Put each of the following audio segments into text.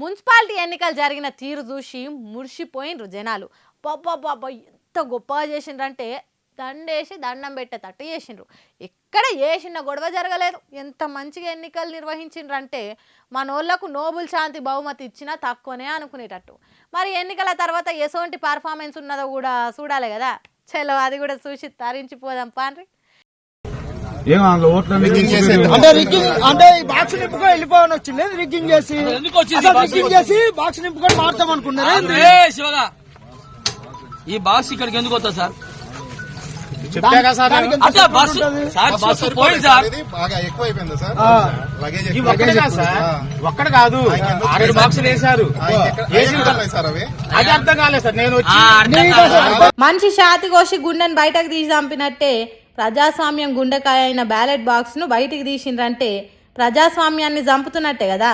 Municipality ఎన్నికలు జరిగిన తీరు చూసి మురిసిపోయినరు జనాలు. బాబా ఎంత గొప్పగా చేసిండ్రంటే దండేసి దండం పెట్టేటట్టు చేసిండ్రు. ఎక్కడ చేసిన గొడవ జరగలేదు. ఎంత మంచిగా ఎన్నికలు నిర్వహించిండ్రంటే మనోళ్లకు నోబుల్ శాంతి బహుమతి ఇచ్చినా తక్కువనే అనుకునేటట్టు. మరి ఎన్నికల తర్వాత ఎసోంటి పర్ఫార్మెన్స్ ఉన్నదో కూడా చూడాలి కదా. చలో అది కూడా చూసి తరించిపోదాం పాండ్రి. బాక్స్ నింపుకొని వెళ్ళిపోవని వచ్చింది. రిగ్గింగ్ చేసి బాక్స్ నింపుకొని మారుతాం అనుకున్నారు. ఈ బాక్స్ ఇక్కడికి ఎందుకు వస్తా సార్? ఒక్కడ కాదు 6 బాక్సులు వేశారు. అది అర్థం కాలేదు సార్. నేను మనిషి షాతి కోసి గుండెని బయటకు తీసి చంపినట్టే ప్రజాస్వామ్యం గుండెకాయ అయిన బ్యాలెట్ బాక్స్ ను బయటికి తీసిండ్రంటే ప్రజాస్వామ్యాన్ని చంపుతున్నట్టే కదా.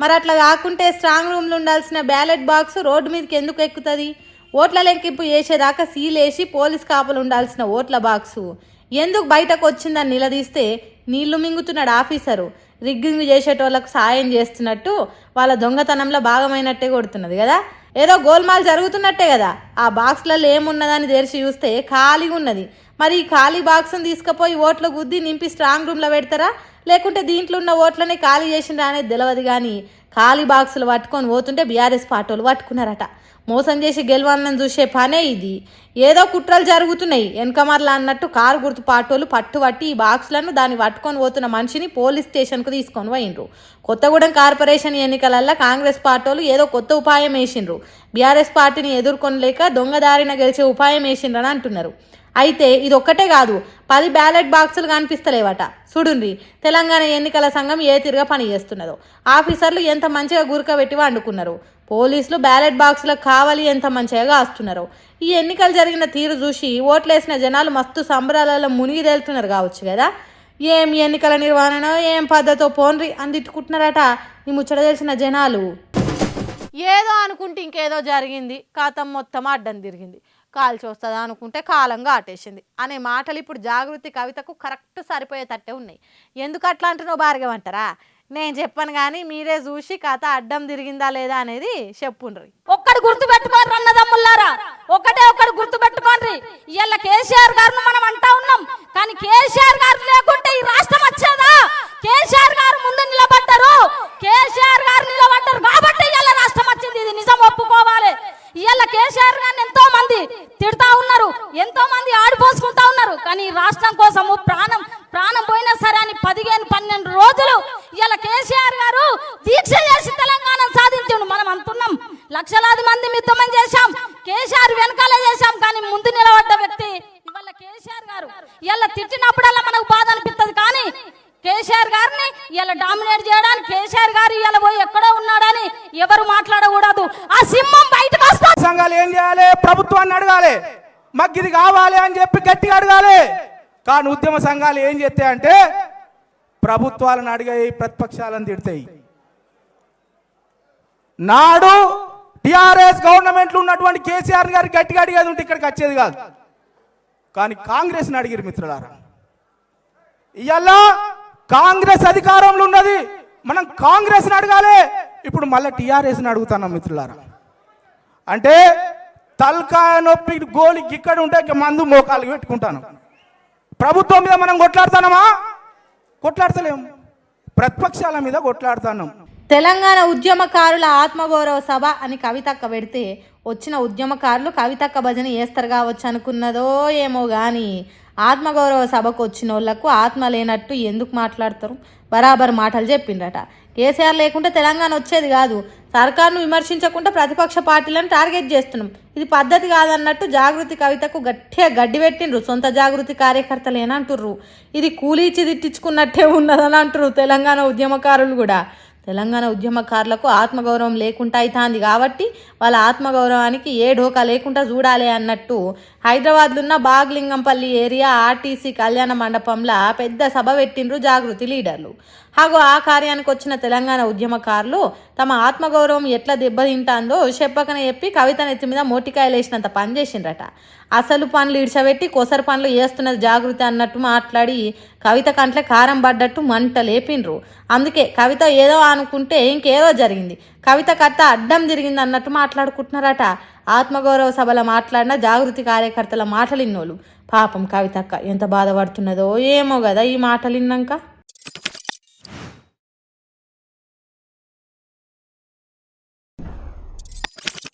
మరి అట్లా కాకుంటే స్ట్రాంగ్ రూమ్ లో ఉండాల్సిన బ్యాలెట్ బాక్స్ రోడ్డు మీదకి ఎందుకు ఎక్కుతుంది? ఓట్ల లెక్కింపు చేసేదాకా సీలేసి పోలీస్ కాపలు ఉండాల్సిన ఓట్ల బాక్సు ఎందుకు బయటకు వచ్చిందని నిలదీస్తే నీళ్లు మింగుతున్నాడు ఆఫీసరు. రిగ్గింగ్ చేసేటోళ్లకు సాయం చేస్తున్నట్టు వాళ్ళ దొంగతనంలో భాగమైనట్టే కొడుతున్నది కదా. ఏదో గోల్మాల్ జరుగుతున్నట్టే కదా. ఆ బాక్స్లలో ఏమున్నదని తెరిచి చూస్తే ఖాళీగా ఉన్నది. మరి ఈ ఖాళీ బాక్స్ను తీసుకుపోయి ఓట్ల గుద్ది నింపి స్ట్రాంగ్ రూమ్లో పెడతారా, లేకుంటే దీంట్లో ఉన్న ఓట్లనే ఖాళీ చేసిండ్రా అనేది తెలియదు. కానీ ఖాళీ బాక్సులు పట్టుకొని పోతుంటే బీఆర్ఎస్ పార్టీలు పట్టుకున్నారట. మోసం చేసి గెలవాలని చూసే పనే ఇది. ఏదో కుట్రలు జరుగుతున్నాయి వెనకమర్లా అన్నట్టు కారు గుర్తు పాటోలు పట్టుబట్టి ఈ బాక్సులను దాన్ని పట్టుకొని పోతున్న మనిషిని పోలీస్ స్టేషన్కు తీసుకొని పోయిండ్రు. కొత్తగూడెం కార్పొరేషన్ ఎన్నికలల్లో కాంగ్రెస్ పార్టీలు ఏదో కొత్త ఉపాయం వేసిండ్రు. బీఆర్ఎస్ పార్టీని ఎదుర్కొనలేక దొంగదారిన గెలిచే ఉపాయం వేసిండ్రని అంటున్నారు. అయితే ఇది ఒక్కటే కాదు, 10 బ్యాలెట్ బాక్సులు కనిపిస్తలేవట. చూడుండ్రి తెలంగాణ ఎన్నికల సంఘం ఏ తిరుగా పని చేస్తున్నదో. ఆఫీసర్లు ఎంత మంచిగా గురకబెట్టి వండుకున్నారు. పోలీసులు బ్యాలెట్ బాక్సులకు కావాలి ఎంత మంచిగా కాస్తున్నారు. ఈ ఎన్నికలు జరిగిన తీరు చూసి ఓట్లేసిన జనాలు మస్తు సంబరాలలో మునిగి తేలుతున్నారు కావచ్చు కదా. ఏం ఎన్నికల నిర్వహణ ఏం పద్ధతో పోన్రి అని తిట్టుకుంటున్నారట ఈ ముచ్చట తెలిసిన జనాలు. ఏదో అనుకుంటే ఇంకేదో జరిగింది, ఖాతం మొత్తం అడ్డం తిరిగింది. కాల్చి వస్తుందా అనుకుంటే కాలంగా ఆటేసింది అనే మాటలు ఇప్పుడు జాగృతి కవితకు కరెక్ట్ సరిపోయేటట్టే ఉన్నాయి. ఎందుకు అట్లా అంటున్నావు భార్గవంటారా? నేను చెప్పాను కానీ మీరే చూసి కథ అడ్డం తిరిగిందా లేదా అనేది చెప్పుండ్రి. ఒక్కడు గుర్తు పెట్టుకోండి అన్నదమ్ములారా, ఒక్కడు గుర్తు పెట్టుకోండి. ఇవాళ కేసీఆర్ గారిని మనం అంటా ఉన్నాం, కానీ కేసీఆర్ గారు లేకుంటే ఈ రాష్ట్రం వచ్చేదా? కేసీఆర్ గారు ముందు నిలబడ్డారు, కేసీఆర్ గారు నిలబడ్డారు కాబట్టి ఇవాళ రాష్ట్రం వచ్చింది. ఇది నిజం ఒప్పుకోవాలి. ఇవాళ కేసీఆర్ గారిని ఎంతో మంది తిడతా ఉన్నారు, ఎంతో మంది ఆడిపోసుకుంటా ఉన్నారు. కానీ ఈ రాష్ట్రం కోసము ప్రాణం పోయినా సరే అని 15-12 రోజులు ఇవాళ కేసీఆర్ గారు దీక్ష చేసి తెలంగాణ సాధించాడు. మనం అంటున్నాం లక్షలాది మంది మిద్దమం చేశాం, కేసీఆర్ వెనకాలే చేశాం. కానీ ముందు నిలబడ్డ వ్యక్తి ఇవాళ కేసీఆర్ గారు. ఇవాళ తిట్టినప్పుడల్లా మనకు బాధ అనిపిస్తుంది. కానీ కేసీఆర్ గారిని ఇలా డామినేట్ చేయడానికి కేసీఆర్ గారు ఇలా పోయి ఎక్కడో ఉన్నాడని ఎవరు మాట్లాడకూడదు. ఆ సింహం బయటకు వస్తా. సంఘాలు ఏం చేయాలి? ప్రభుత్వాన్ని అడగాలి, మాకు ఇది కావాలి అని చెప్పి గట్టిగా అడగాలి. కానీ ఉద్యమ సంఘాలు ఏం చేస్తాయంటే ప్రభుత్వాలను అడిగాయి, ప్రతిపక్షాలను తిడతాయి. నాడు టిఆర్ఎస్ గవర్నమెంట్లో ఉన్నటువంటి కేసీఆర్ గారు గట్టిగా అడిగేది ఉంటే ఇక్కడికి వచ్చేది కాదు. కానీ కాంగ్రెస్ని అడిగారు మిత్రులారా. ఇవాళ కాంగ్రెస్ అధికారంలో ఉన్నది, మనం కాంగ్రెస్ని అడగాలి. ఇప్పుడు మళ్ళీ టీఆర్ఎస్ని అడుగుతున్నాం మిత్రులారా. అంటే తలకాయ నొప్పి గోలి ఇక్కడ ఉంటే మందు మోకాలు పెట్టుకుంటాను. ప్రభుత్వం మీద మనం కొట్లాడుతున్నామా? కొట్లాడతలేము, ప్రతిపక్షాల మీద కొట్లాడుతున్నాం. తెలంగాణ ఉద్యమకారుల ఆత్మగౌరవ సభ అని కవితక్క పెడితే వచ్చిన ఉద్యమకారులు కవితక్క భజన చేస్తారు కావచ్చు అనుకున్నదో ఏమో కానీ ఆత్మగౌరవ సభకు వచ్చిన వాళ్ళకు ఆత్మ లేనట్టు ఎందుకు మాట్లాడతారు? బరాబర్ మాటలు చెప్పిండట. కేసీఆర్ లేకుంటే తెలంగాణ వచ్చేది కాదు. సర్కార్ను విమర్శించకుండా ప్రతిపక్ష పార్టీలను టార్గెట్ చేస్తున్నాం, ఇది పద్ధతి కాదన్నట్టు జాగృతి కవితకు గట్టిగా గడ్డి పెట్టిండ్రు. సొంత జాగృతి కార్యకర్తలేనంటుర్రు. ఇది కూలీచి తిట్టించుకున్నట్టే ఉన్నదని అంటుర్రు తెలంగాణ ఉద్యమకారులు కూడా. తెలంగాణ ఉద్యమకారులకు ఆత్మగౌరవం లేకుండా అవుతుంది కాబట్టి వాళ్ళ ఆత్మగౌరవానికి ఏ ఢోకా లేకుండా చూడాలి అన్నట్టు హైదరాబాద్లో ఉన్న బాగ్లింగంపల్లి ఏరియా ఆర్టీసీ కళ్యాణ మండపంలో పెద్ద సభ పెట్టిండ్రు జాగృతి లీడర్లు. హాగో ఆ కార్యానికి వచ్చిన తెలంగాణ ఉద్యమకారులు తమ ఆత్మగౌరవం ఎట్లా దెబ్బతింటాందో చెప్పకనే చెప్పి కవిత నెత్తి మీద మోటికాయలు వేసినంత పని చేసిండ్రట. అసలు పనులు ఇడిచబెట్టి కొసరు పనులు వేస్తున్నది జాగృతి అన్నట్టు మాట్లాడి కవిత కంట్లే కారం పడ్డట్టు మంట లేపిండ్రు. అందుకే కవిత ఏదో అనుకుంటే ఇంకేదో జరిగింది, కవిత కథ అడ్డం తిరిగింది అన్నట్టు మాట్లాడుకుంటున్నారట. ఆత్మగౌరవ సభలో మాట్లాడిన జాగృతి కార్యకర్తల మాటలు ఇన్నోళ్ళు. పాపం కవితక్క ఎంత బాధపడుతున్నదో ఏమో కదా ఈ మాటలు విన్నాక.